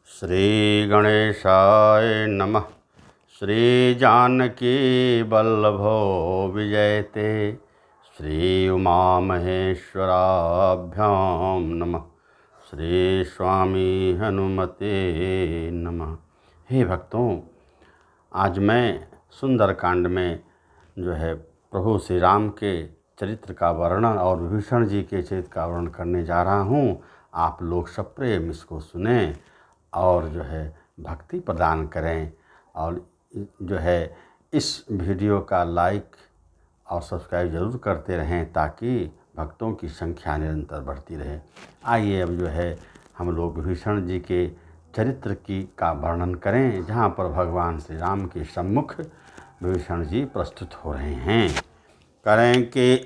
श्री गणेशाय नमः। श्री जानकी वल्लभो विजयते। श्री उमा महेश्वराभ्यां नमः। श्री स्वामी हनुमते नमः। हे भक्तों, आज मैं सुंदरकांड में जो है प्रभु श्री राम के चरित्र का वर्णन और विभीषण जी के चरित्र का वर्णन करने जा रहा हूँ। आप लोग सप्रेम इसको सुने और जो है भक्ति प्रदान करें और जो है इस वीडियो का लाइक और सब्सक्राइब ज़रूर करते रहें ताकि भक्तों की संख्या निरंतर बढ़ती रहे। आइए अब जो है हम लोग विभीषण जी के चरित्र का वर्णन करें, जहाँ पर भगवान श्री राम के सम्मुख विभीषण जी प्रस्तुत हो रहे हैं। करें कि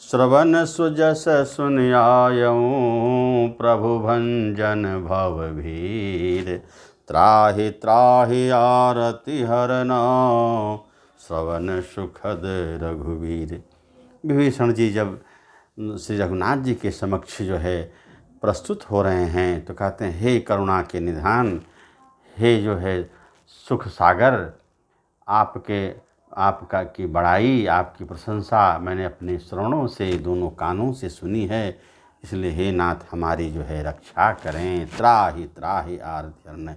श्रवण सुजस सुन आयऊँ, प्रभु भंजन भव भीर। त्राहि त्राहि आरति हरना, श्रवण सुखद रघुवीर। विभीषण जी जब श्री रघुनाथ जी के समक्ष जो है प्रस्तुत हो रहे हैं तो कहते हैं, हे करुणा के निधान, हे जो है सुख सागर, आपका की बड़ाई, आपकी प्रशंसा मैंने अपने श्रवणों से, दोनों कानों से सुनी है। इसलिए हे नाथ हमारी जो है रक्षा करें। त्राहि त्राहि आरति हरन,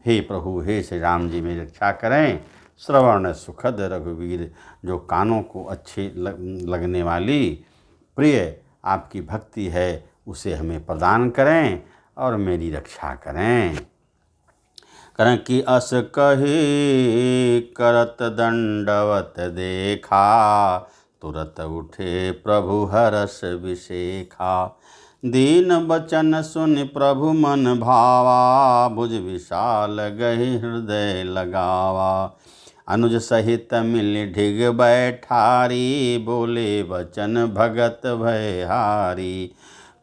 हे प्रभु, हे श्री राम जी मेरी रक्षा करें। श्रवण सुखद रघुवीर, जो कानों को अच्छी लगने वाली प्रिय आपकी भक्ति है उसे हमें प्रदान करें और मेरी रक्षा करें। करें कि अस कही करत दंडवत देखा, तुरत उठे प्रभु हरस विशेखा। दीन बचन सुन प्रभु मन भावा, भुज विशाल गहि हृदय लगावा। अनुज सहित मिल ढिग बैठारी, बोले वचन भगत भयहारी।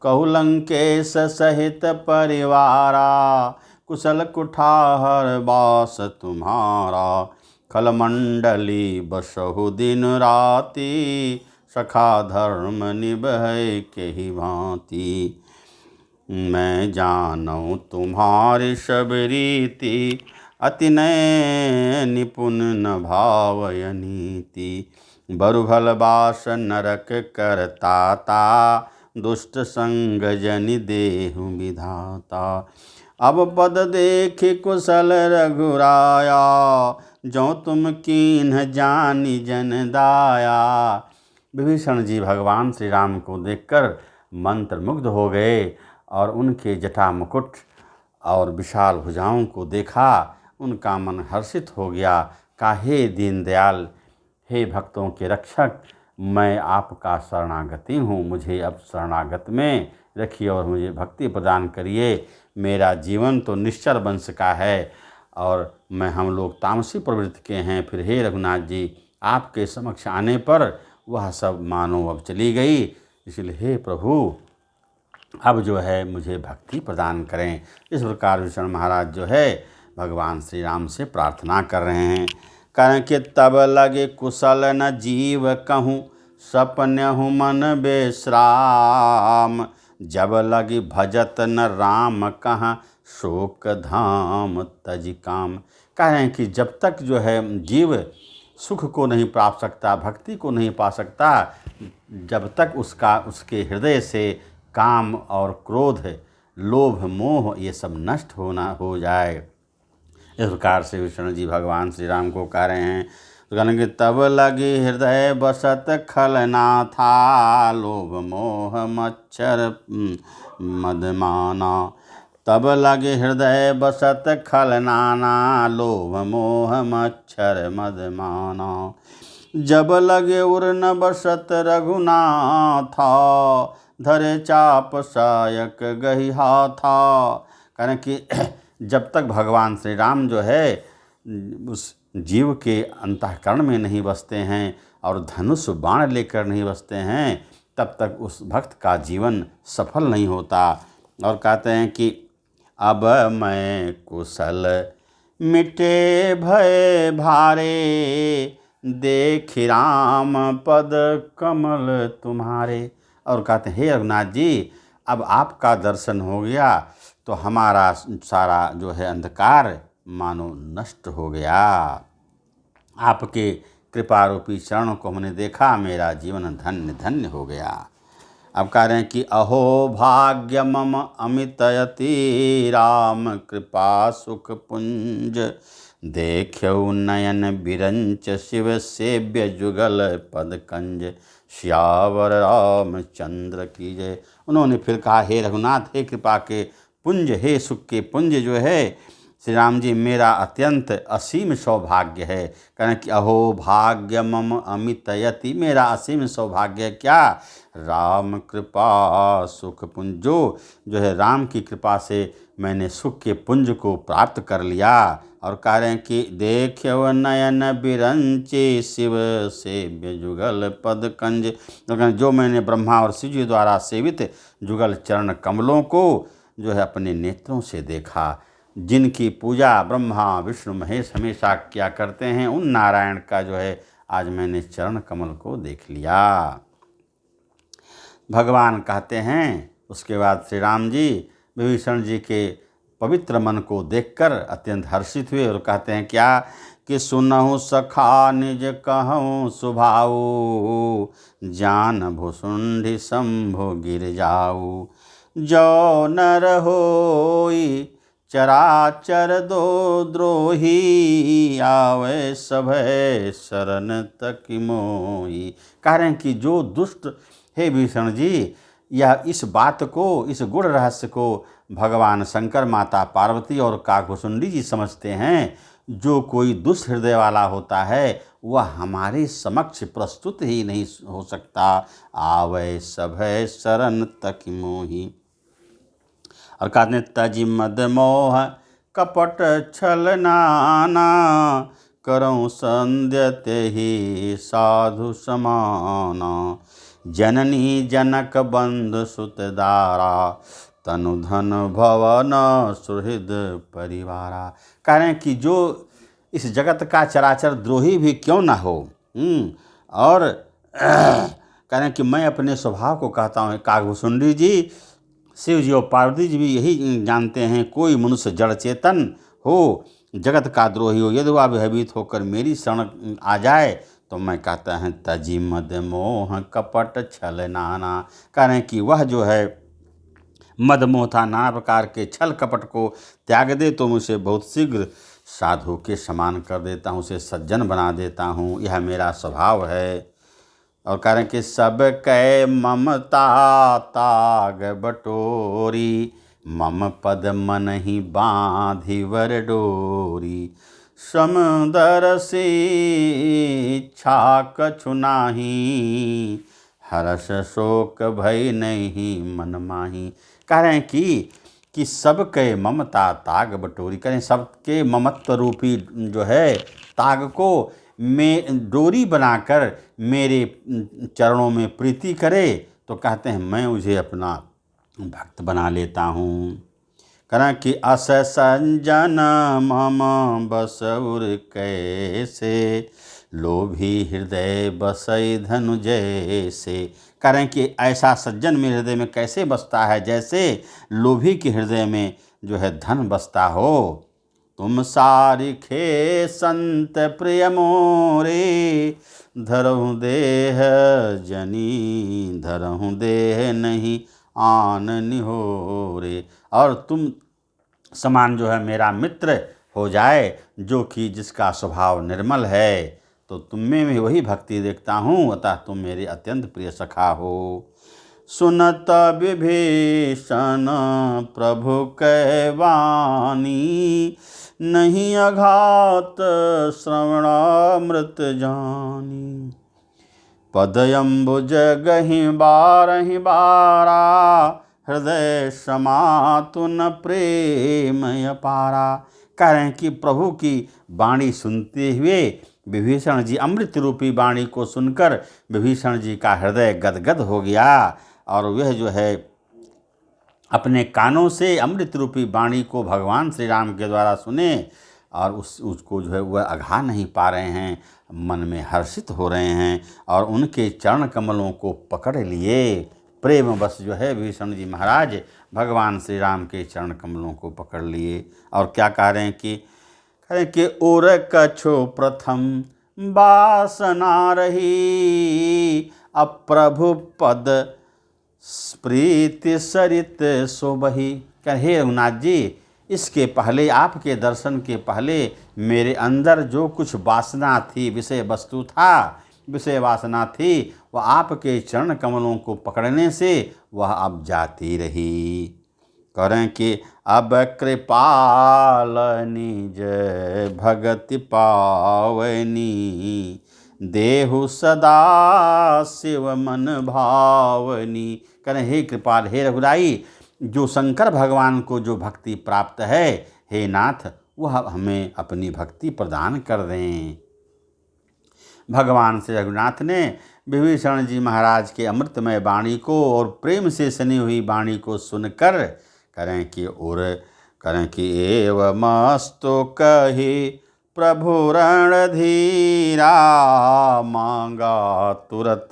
कहु लंकेश सहित परिवारा, कुशल कुठार बास तुम्हारा। खलमंडली बसहु दिन राति, सखा धर्म निभय केहि भांति। मैं जानूं तुम्हारी सब रीति, अति नय निपुण न भावय नीति। बरु भल बास नरक करताता, दुष्ट संग जनि देहु विधाता। अब पद देख कुशल रघुराया, जो तुम कीन्ह जानि जन दाया। विभीषण जी भगवान श्री राम को देखकर मंत्रमुग्ध हो गए और उनके जटा मुकुट और विशाल भुजाओं को देखा, उनका मन हर्षित हो गया। कहा, हे दीनदयाल, हे भक्तों के रक्षक, मैं आपका शरणागति हूँ, मुझे अब शरणागत में रखिए और मुझे भक्ति प्रदान करिए। मेरा जीवन तो निश्चर वंश का है और हम लोग तामसी प्रवृत्ति के हैं। फिर हे रघुनाथ जी, आपके समक्ष आने पर वह सब मानो अब चली गई। इसलिए हे प्रभु, अब जो है मुझे भक्ति प्रदान करें। इस प्रकार विभीषण महाराज जो है भगवान श्री राम से प्रार्थना कर रहे हैं। कहें कि तब लगे कुशल न जीव कहूँ, सपन्यहु मन बेश्राम। जब लगी भजत न राम कहाँ, शोक धाम तज काम। कह रहे हैं कि जब तक जो है जीव सुख को नहीं पा सकता, भक्ति को नहीं पा सकता, जब तक उसके हृदय से काम और क्रोध, लोभ, मोह ये सब नष्ट हो जाए। इस प्रकार से विष्णु जी भगवान श्री राम को कह रहे हैं। तो कहने तब लगी हृदय बसत खलना था, लोभ मोह मच्छर मदमाना। तब लगे हृदय बसत खलनाना, लोभ मोह मच्छर मदमाना। जब लगे उर न बसत रघुनाथा, धरे चाप सायक गही हाथा। कहने कि जब तक भगवान श्री राम जो है उस जीव के अंतःकरण में नहीं बसते हैं और धनुष बाण लेकर नहीं बसते हैं, तब तक उस भक्त का जीवन सफल नहीं होता। और कहते हैं कि अब मैं कुशल मिटे भय भारे, देख राम पद कमल तुम्हारे। और कहते हैं, हे रघुनाथ जी, अब आपका दर्शन हो गया तो हमारा सारा जो है अंधकार मानो नष्ट हो गया। आपके कृपा रूपी चरणों को हमने देखा, मेरा जीवन धन्य धन्य हो गया। अब कह रहे हैं कि अहो भाग्य मम अमितयति राम कृपा सुख पुंज, देख्यौ नयन बिरंच शिव सेव्य जुगल पद कंज, श्यावर रामचंद्र की जय। उन्होंने फिर कहा, हे रघुनाथ, हे कृपा के पुंज, हे सुख के पुंज जो है श्री राम जी, मेरा अत्यंत असीम सौभाग्य है। कहना कि अहो भाग्य मम अमितयति, मेरा असीम सौभाग्य क्या, राम कृपा सुख पुंज, जो है राम की कृपा से मैंने सुख के पुंज को प्राप्त कर लिया। और कह रहे हैं कि देख्यव नयन बिरंचे शिव सेव्य जुगल पद कंज, जो मैंने ब्रह्मा और शिव जी द्वारा सेवित जुगल चरण कमलों को जो है अपने नेत्रों से देखा, जिनकी पूजा ब्रह्मा विष्णु महेश हमेशा किया करते हैं, उन नारायण का जो है आज मैंने चरण कमल को देख लिया। भगवान कहते हैं, उसके बाद श्री राम जी विभीषण जी के पवित्र मन को देखकर अत्यंत हर्षित हुए और कहते हैं क्या, कि सुनहु सखा निज कहूँ सुभाऊ, जान भुसुंडी शंभु गिर जाऊ, जो नर होई चराचर दो द्रोही, आवे सभय शरण तक मोही। कह रहे हैं कि जो दुष्ट, हे भीषण जी, यह इस बात को, इस गुण रहस्य को भगवान शंकर, माता पार्वती और काकभुसुंडी जी समझते हैं। जो कोई दुष्ट हृदय वाला होता है वह हमारे समक्ष प्रस्तुत ही नहीं हो सकता। आवे सभय शरण तक मोही। और कहते हैं, तजि मद मोह कपट छल नाना, करऊँ संध्य तेहि साधु समाना, जननी जनक बंधु सुत दारा, तनु धन भवन सुहृद परिवारा। कह रहे हैं कि जो इस जगत का चराचर द्रोही भी क्यों ना हो, और कह रहे हैं कि मैं अपने स्वभाव को कहता हूँ, काकभुसुंडी जी, शिव जी और पार्वती जी भी यही जानते हैं, कोई मनुष्य जड़ चेतन हो, जगत का द्रोही हो, यदि वह भयभीत होकर मेरी शरण आ जाए तो मैं कहता है, तजि मद मोह कपट छल नाना। कह रहे हैं कि वह जो है मद मोह था, नाना प्रकार के छल कपट को त्याग दे तो मुझे बहुत शीघ्र साधु के समान कर देता हूँ, उसे सज्जन बना देता हूँ, यह मेरा स्वभाव है। और कह रहे हैं कि सब कै ममता ताग बटोरी, मम पद मन ही बांधी वर डोरी, समुदर से इच्छा कछु नाही, हर्ष शोक भय नहीं मन माही। कह रहे हैं कि सबके ममता ताग बटोरी, करें सबके ममत्व रूपी जो है ताग को में डोरी बनाकर मेरे चरणों में प्रीति करे तो कहते हैं मैं उसे अपना भक्त बना लेता हूँ। करें कि अस संजन मम बसउर कैसे, लोभी हृदय बसई धनु जैसे। करें कि ऐसा सज्जन मेरे हृदय में कैसे बसता है, जैसे लोभी के हृदय में जो है धन बसता हो। तुम सारिखे संत प्रिय मोरे, धरहु देह जनी धरहु देह नहीं आन निहोरे। और तुम समान जो है मेरा मित्र हो जाए, जो कि जिसका स्वभाव निर्मल है, तो तुम में भी वही भक्ति देखता हूँ, अतः तुम मेरे अत्यंत प्रिय सखा हो। सुनत विभीषण प्रभु कै वाणी, नहीं अघात श्रवणामृत जानी, पदयम्बुज गहि बारहि बारा, हृदय समातुन प्रेम अपारा। कह रहे हैं कि प्रभु की वाणी सुनते हुए विभीषण जी, अमृत रूपी वाणी को सुनकर विभीषण जी का हृदय गदगद हो गया, और वह जो है अपने कानों से अमृत रूपी वाणी को भगवान श्री राम के द्वारा सुने, और उसको जो है वह अघा नहीं पा रहे हैं, मन में हर्षित हो रहे हैं, और उनके चरण कमलों को पकड़ लिए, प्रेम बस जो है विभीषण जी महाराज भगवान श्री राम के चरण कमलों को पकड़ लिए और क्या कह रहे हैं कि उर कछु प्रथम वासना रही, अब प्रभु पद प्रीति सरित सोबही। हे रघुनाथ जी, इसके पहले, आपके दर्शन के पहले मेरे अंदर जो कुछ वासना थी, विषय वस्तु था, विषय वासना थी, वह आपके चरण कमलों को पकड़ने से वह अब जाती रही। करें कि अब कृपाल निज भगति पावनी, देहु सदा शिव मन भावनी। करें हे कृपाल, हे रघुराई, जो शंकर भगवान को जो भक्ति प्राप्त है, हे नाथ, वह हमें अपनी भक्ति प्रदान कर दें। भगवान श्री रघुनाथ ने विभीषण जी महाराज के अमृतमय वाणी को और प्रेम से सनी हुई वाणी को सुनकर करें कि एवमस्तु कही प्रभु रणधीरा, मांगा तुरत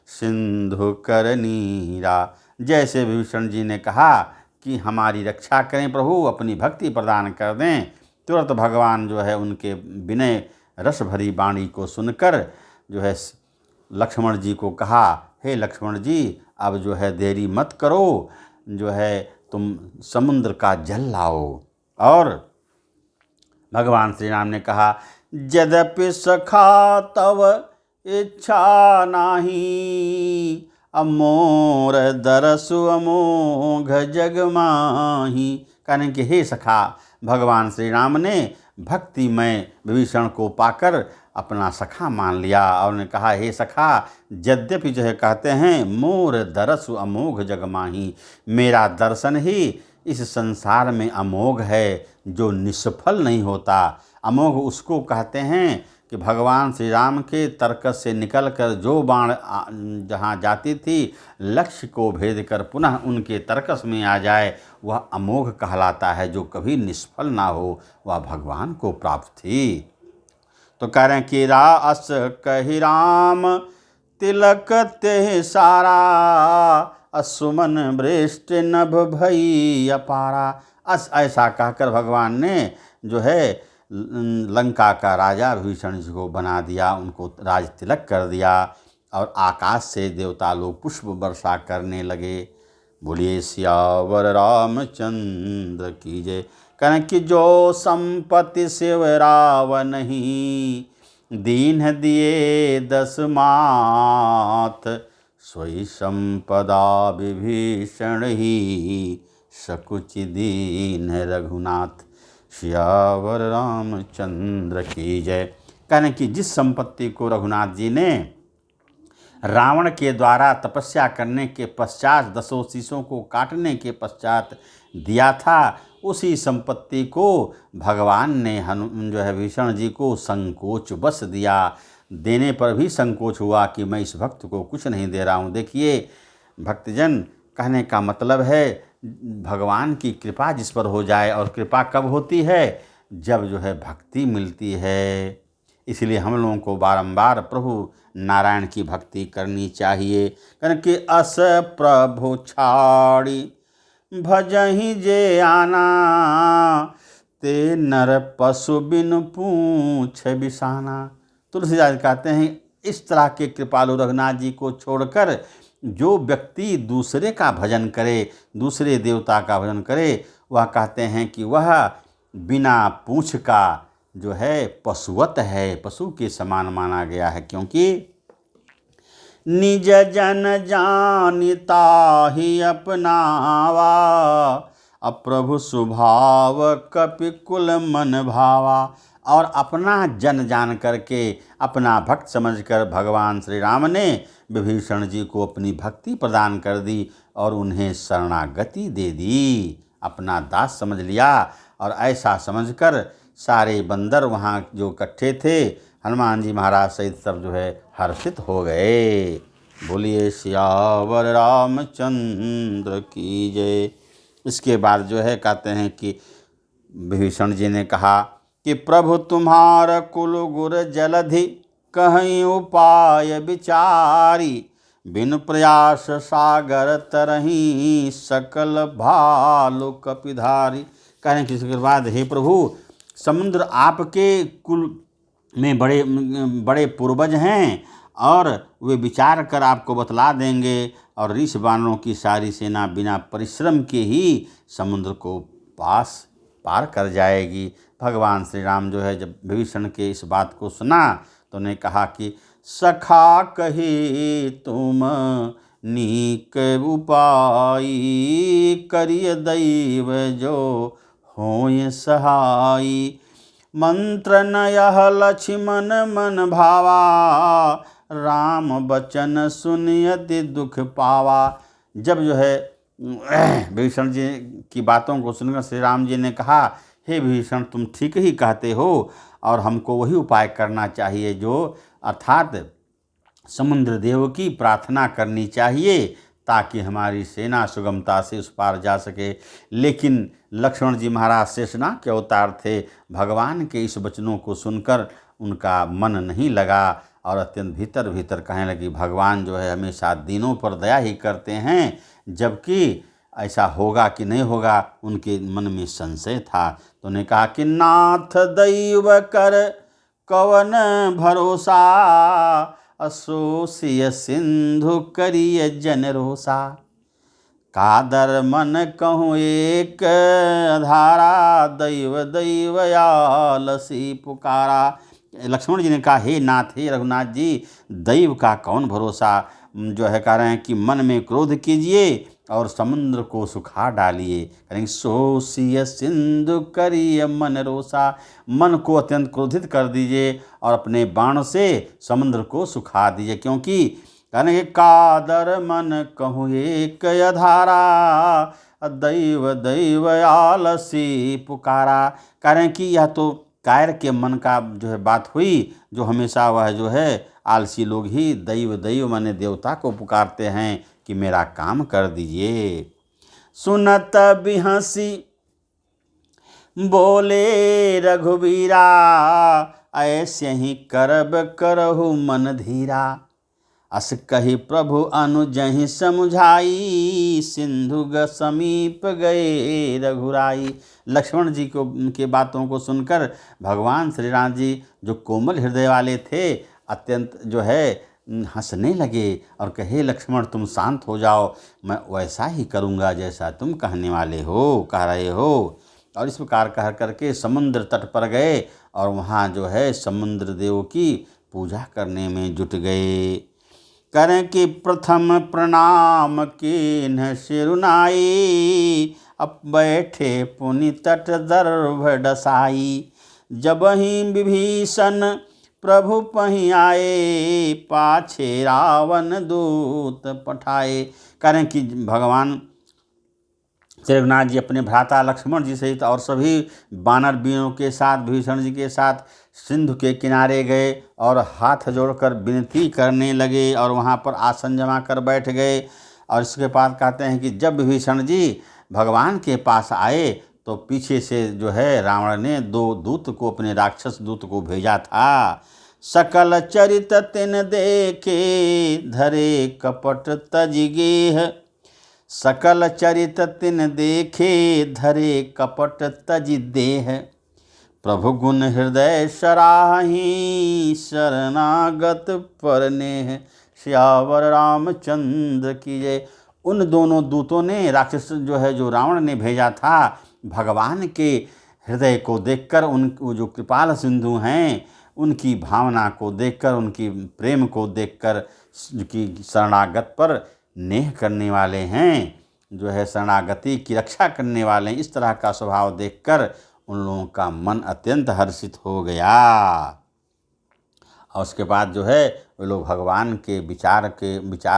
सिंधु कर नीरा। जैसे विभीषण जी ने कहा कि हमारी रक्षा करें प्रभु, अपनी भक्ति प्रदान कर दें, तुरंत भगवान जो है उनके विनय रस भरी वाणी को सुनकर जो है लक्ष्मण जी को कहा, हे लक्ष्मण जी, अब जो है देरी मत करो, जो है तुम समुद्र का जल लाओ। और भगवान श्री राम ने कहा, यद्यपि सखा तव इच्छा नाही, अमोर दरसु अमोघ जग माही। कहने कि हे सखा, भगवान श्री राम ने भक्तिमय विभीषण को पाकर अपना सखा मान लिया और ने कहा, हे सखा, यद्यपि जो है कहते हैं मोर दरसु अमोघ जग माही, मेरा दर्शन ही इस संसार में अमोघ है, जो निष्फल नहीं होता। अमोघ उसको कहते हैं कि भगवान श्री राम के तर्क से निकलकर जो बाण जहाँ जाती थी, लक्ष्य को भेद कर पुनः उनके तर्कस में आ जाए, वह अमोघ कहलाता है। जो कभी निष्फल ना हो, वह भगवान को प्राप्त थी। तो कह रहे हैं कि रास कही राम तिलक ते सारा, असुमन वृष्ट नभ भई अपारा। ऐसा कहकर भगवान ने जो है लंका का राजा विभीषण जी को बना दिया, उनको राज तिलक कर दिया और आकाश से देवता लोग पुष्प वर्षा करने लगे। बोलिए सियावर रामचंद्र की जय। कहें कि जो संपत्ति शिव रावण ही, दीन दिए दस मात, सोई संपदा विभीषण ही, सकुच दीन रघुनाथ। सियावर रामचंद्र की जय। कहने कि जिस संपत्ति को रघुनाथ जी ने रावण के द्वारा तपस्या करने के पश्चात, दसों शीशों को काटने के पश्चात दिया था, उसी संपत्ति को भगवान ने जो है विभीषण जी को संकोच बस दिया। देने पर भी संकोच हुआ कि मैं इस भक्त को कुछ नहीं दे रहा हूँ। देखिए भक्तजन, कहने का मतलब है भगवान की कृपा जिस पर हो जाए, और कृपा कब होती है? जब जो है भक्ति मिलती है। इसलिए हम लोगों को बारंबार प्रभु नारायण की भक्ति करनी चाहिए। क्योंकि अस प्रभु छाड़ी भजहि जे आना, ते नर पशु बिन पूछ बिसाना। तुलसीदास कहते हैं इस तरह के कृपालु रघुनाथ जी को छोड़कर जो व्यक्ति दूसरे का भजन करे, दूसरे देवता का भजन करे, वह कहते हैं कि वह बिना पूँछ का जो है पशुवत है, पशु के समान माना गया है। क्योंकि निज जन जानिता ही अपनावा, अप्रभु स्वभाव कपि कुल मन भावा। और अपना जन जान करके, अपना भक्त समझकर भगवान श्री राम ने विभीषण जी को अपनी भक्ति प्रदान कर दी और उन्हें शरणागति दे दी, अपना दास समझ लिया। और ऐसा समझकर सारे बंदर वहाँ जो इकट्ठे थे, हनुमान जी महाराज सहित सब जो है हर्षित हो गए। बोलिए सियावर रामचंद्र की जय। इसके बाद जो है कहते हैं कि विभीषण जी ने कहा कि प्रभु तुम्हार कुल गुर जलधि, कहीं उपाय विचारी, बिन प्रयास सागर तरही, सकल भालु कपिधारी। कह रहे हैं कि इसके बाद हे प्रभु, समुद्र आपके कुल में बड़े बड़े पूर्वज हैं और वे विचार कर आपको बतला देंगे, और ऋष वानरों की सारी सेना बिना परिश्रम के ही समुद्र को पार कर जाएगी। भगवान श्री राम जो है जब विभीषण के इस बात को सुना तो उन्हें कहा कि सखा कही तुम नीक उपाई, करिय दैव जो होय सहाई। मंत्र नयह लक्ष्मण मन भावा, राम बचन सुनियति दुख पावा। जब जो है विभीषण जी की बातों को सुनकर श्री राम जी ने कहा, हे विभीषण, तुम ठीक ही कहते हो, और हमको वही उपाय करना चाहिए जो अर्थात समुद्र देव की प्रार्थना करनी चाहिए, ताकि हमारी सेना सुगमता से उस पार जा सके। लेकिन लक्ष्मण जी महाराज शेषनाग के अवतार थे। भगवान के इस वचनों को सुनकर उनका मन नहीं लगा और अत्यंत भीतर भीतर कहने लगी, भगवान जो है हमेशा दीनों पर दया ही करते हैं, जबकि ऐसा होगा कि नहीं होगा उनके मन में संशय था। तो उन्होंने कहा कि नाथ दैव कर कवन भरोसा, असोसिय सिंधु करिय जन रोसा। कादर मन कहूँ एक धारा, दैव दैव आलसी पुकारा। लक्ष्मण जी ने कहा, हे नाथ, हे रघुनाथ जी, दैव का कौन भरोसा। जो है कह रहे हैं कि मन में क्रोध कीजिए और समुद्र को सुखा डालिए। कहेंगे सोसिय सिंधु करिय मन रोसा, मन को अत्यंत क्रोधित कर दीजिए और अपने बाण से समुद्र को सुखा दीजिए। क्योंकि कहने कादर मन कहूँ एक धारा, दैव दैव आलसी पुकारा। कह रहे हैं कि यह तो कायर के मन का जो है बात हुई, जो हमेशा वह जो है आलसी लोग ही दैव दैव माने देवता को पुकारते हैं कि मेरा काम कर दीजिए। सुनत बिहसी बोले रघुबीरा, ऐसे ही करब करहु मन धीरा। अस कही प्रभु अनुजहि समुझाई, सिंधु ग समीप गए रघुराई। लक्ष्मण जी को उनके बातों को सुनकर भगवान श्री राम जी जो कोमल हृदय वाले थे, अत्यंत जो है हंसने लगे और कहे, लक्ष्मण तुम शांत हो जाओ, मैं वैसा ही करूँगा जैसा तुम कहने वाले हो, कह रहे हो। और इस प्रकार कह करके समुद्र तट पर गए और वहाँ जो है समुद्र देव की पूजा करने में जुट गए। करें कि प्रथम प्रणाम किन्ह सिरुनाई, अब बैठे पुनि तट दर्भ डसाई। जब ही विभीषण प्रभु पही आए, पाछे रावण दूत पठाए। करें कि भगवान श्री रघुनाथ जी अपने भ्राता लक्ष्मण जी सहित और सभी वानर वीरों के साथ विभीषण जी के साथ सिंधु के किनारे गए और हाथ जोड़कर विनती करने लगे और वहाँ पर आसन जमा कर बैठ गए। और इसके बाद कहते हैं कि जब विभीषण जी भगवान के पास आए तो पीछे से जो है रावण ने 2 दूत को, अपने राक्षस दूत को भेजा था। सकल चरित तिन देखे, धरे कपट तज गेह। सकल चरित तिन देखे, धरे कपट तज देह। प्रभु गुण हृदय सराही, शरणागत पर नेह। श्यावर रामचंद्र की जय। उन दोनों दूतों ने, राक्षस जो है जो रावण ने भेजा था, भगवान के हृदय को देखकर, उन जो कृपाल सिंधु हैं उनकी भावना को देखकर, उनकी प्रेम को देखकर, कि शरणागत पर नेह करने वाले हैं, जो है शरणागति की रक्षा करने वाले हैं, इस तरह का स्वभाव देखकर उन लोगों का मन अत्यंत हर्षित हो गया। और उसके बाद जो है वे लोग भगवान के विचार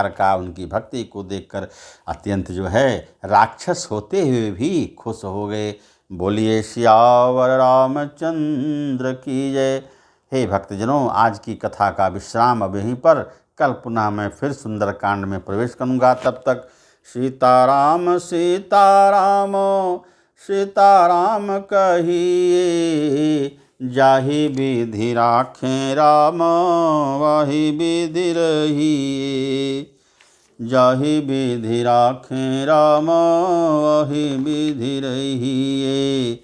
का, उनकी भक्ति को देखकर अत्यंत जो है राक्षस होते हुए भी खुश हो गए। बोलिए सियावर रामचंद्र की जय। हे भक्तजनों, आज की कथा का विश्राम अब यहीं पर, कल पुनः मैं फिर सुंदरकांड में प्रवेश करूँगा। तब तक सीताराम सीताराम सीताराम कहिए, जाहि विधि राखें राम, वाहि विधि रहिए। जाहि विधि राखें राम वही विधि रहिए।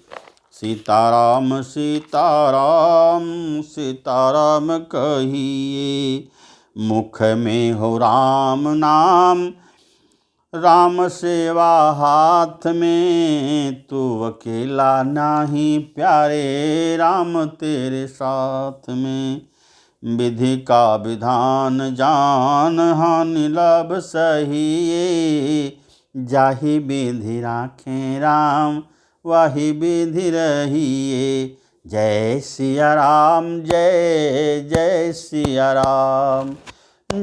सीताराम सीताराम सीताराम कहिए। मुख में हो राम नाम राम सेवा हाथ में। तू अकेला नाही प्यारे राम तेरे साथ में। विधि का विधान जान हानि लाभ सहिए। जाहि विधि राखें राम वाहि विधि रहिए। जय सिया राम जय जय सिया राम।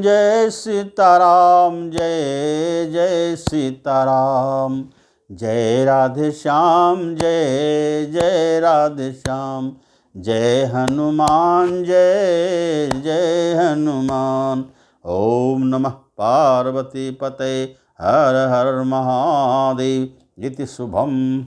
जय सीताराम जय जय सीताराम। जय राधे श्याम जय जय राधे श्याम। जय हनुमान जय जय हनुमान। ओम नमः पार्वती पते हर हर महादेव। इति शुभम।